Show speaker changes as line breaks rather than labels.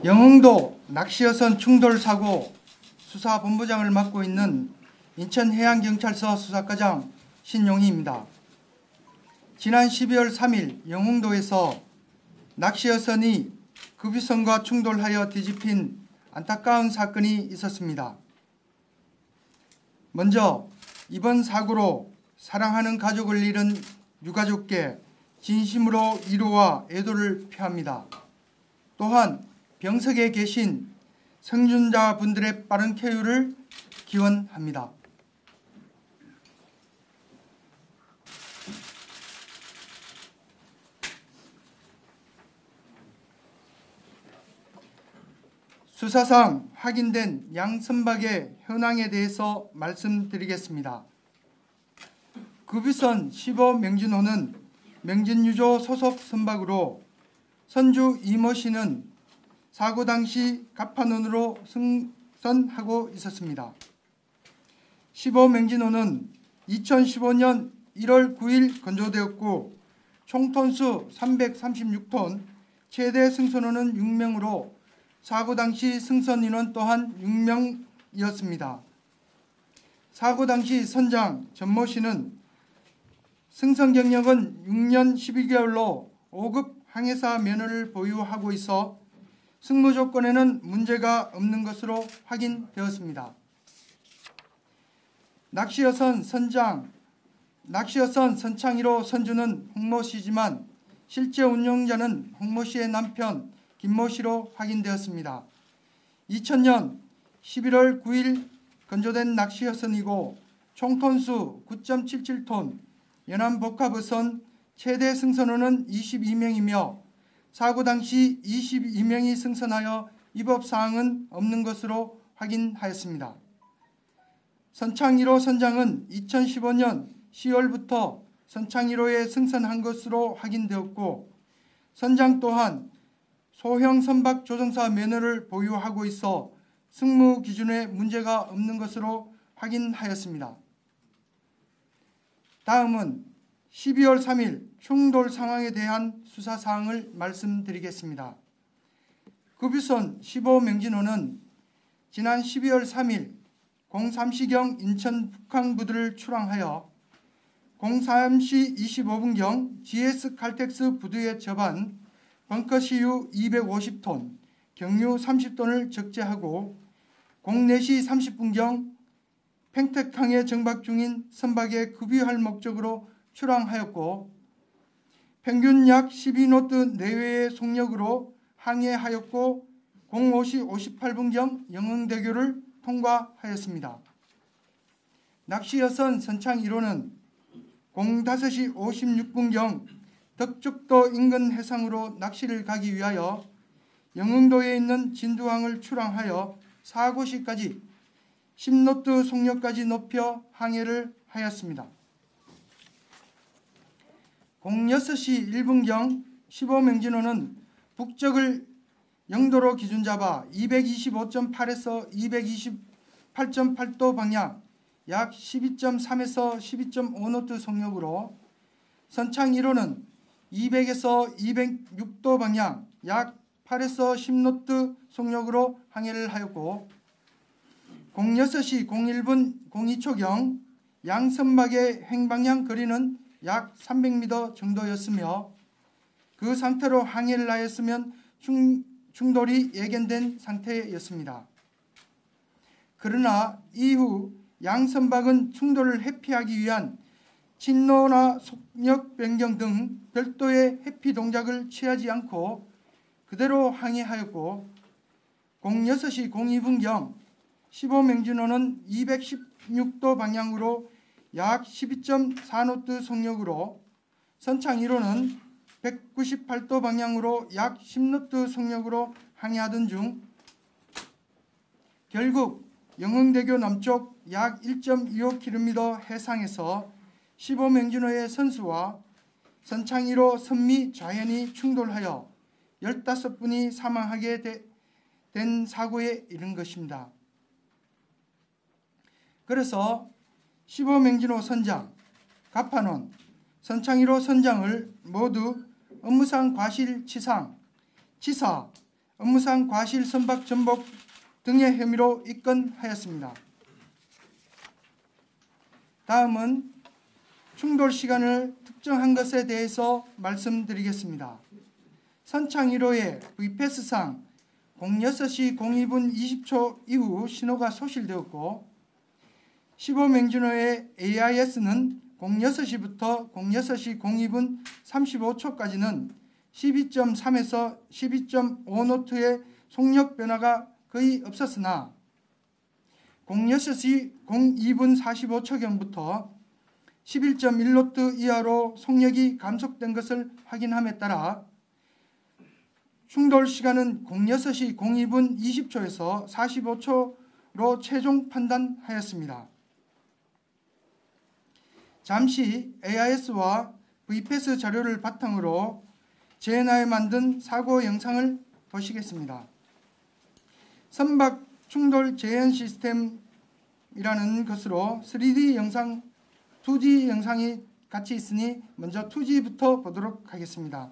영흥도 낚시여선 충돌 사고 수사본부장을 맡고 있는 인천해양경찰서 수사과장 신용희입니다. 지난 12월 3일 영흥도에서 낚시여선이 급유선과 충돌하여 뒤집힌 안타까운 사건이 있었습니다. 먼저 이번 사고로 사랑하는 가족을 잃은 유가족께 진심으로 위로와 애도를 표합니다. 또한 병석에 계신 생존자분들의 빠른 쾌유를 기원합니다. 수사상 확인된 양 선박의 현황에 대해서 말씀드리겠습니다. 급유선 15명진호는 명진유조 소속 선박으로 선주 이모 씨는 사고 당시 갑판원으로 승선하고 있었습니다. 15명진호는 2015년 1월 9일 건조되었고 총톤수 336톤, 최대 승선원은 6명으로 사고 당시 승선 인원 또한 6명이었습니다. 사고 당시 선장 전모 씨는 승선 경력은 6년 12개월로 5급 항해사 면허를 보유하고 있어 승무 조건에는 문제가 없는 것으로 확인되었습니다. 낚시여선 선창 1호 선주는 홍모 씨지만 실제 운영자는 홍모 씨의 남편 김모 씨로 확인되었습니다. 2000년 11월 9일 건조된 낚시여선이고 총톤수 9.77톤, 연안복합어선 최대 승선원은 22명이며 사고 당시 22명이 승선하여 위법사항은 없는 것으로 확인하였습니다. 선창 1호 선장은 2015년 10월부터 선창 1호에 승선한 것으로 확인되었고 선장 또한 소형 선박 조종사 면허를 보유하고 있어 승무 기준에 문제가 없는 것으로 확인하였습니다. 다음은 12월 3일 충돌 상황에 대한 수사사항을 말씀드리겠습니다. 급유선 15명진호는 지난 12월 3일 03시경 인천 북항부두를 출항하여 03시 25분경 GS 칼텍스 부두에 접한 벙커시유 250톤, 경유 30톤을 적재하고 04시 30분경 팽택항에 정박 중인 선박에 급유할 목적으로 출항하였고 평균 약 12노트 내외의 속력으로 항해하였고 05시 58분경 영흥대교를 통과하였습니다. 낚시여선 선창 1호는 05시 56분경 덕죽도 인근 해상으로 낚시를 가기 위하여 영흥도에 있는 진두항을 출항하여 사고시까지 10노트 속력까지 높여 항해를 하였습니다. 06시 1분경 15명진호는 북적을 영도로 기준 잡아 225.8에서 228.8도 방향 약 12.3에서 12.5노트 속력으로 선창 1호는 200에서 206도 방향 약 8에서 10노트 속력으로 항해를 하였고 06시 01분 02초경 양 선박의 횡방향 거리는 약 300m 정도였으며 그 상태로 항해를 하였으면 충돌이 예견된 상태였습니다. 그러나 이후 양 선박은 충돌을 회피하기 위한 진로나 속력 변경 등 별도의 회피 동작을 취하지 않고 그대로 항해하였고 06시 02분경 15명진호는 216도 방향으로 약 12.4노트 속력으로 선창 1호는 198도 방향으로 약 10노트 속력으로 항해하던 중 결국 영흥대교 남쪽 약 1.25km 해상에서 15명진호의 선수와 선창 1호 선미 좌현이 충돌하여 15분이 사망하게 된 사고에 이른 것입니다. 그래서 15명진호 선장, 갑판원, 선창 1호 선장을 모두 업무상 과실치상, 치사, 업무상 과실 선박 전복 등의 혐의로 입건하였습니다. 다음은 충돌 시간을 특정한 것에 대해서 말씀드리겠습니다. 선창 1호의 VPS상 06시 02분 20초 이후 신호가 소실되었고 15맹준호의 AIS는 06시부터 06시 02분 35초까지는 12.3에서 12.5노트의 속력 변화가 거의 없었으나 06시 02분 45초경부터 11.1노트 이하로 속력이 감속된 것을 확인함에 따라 충돌 시간은 06시 02분 20초에서 45초로 최종 판단하였습니다. 잠시 AIS와 VPS 자료를 바탕으로 재현하여 만든 사고 영상을 보시겠습니다. 선박 충돌 재현 시스템이라는 것으로 3D 영상, 2D 영상이 같이 있으니 먼저 2G부터 보도록 하겠습니다.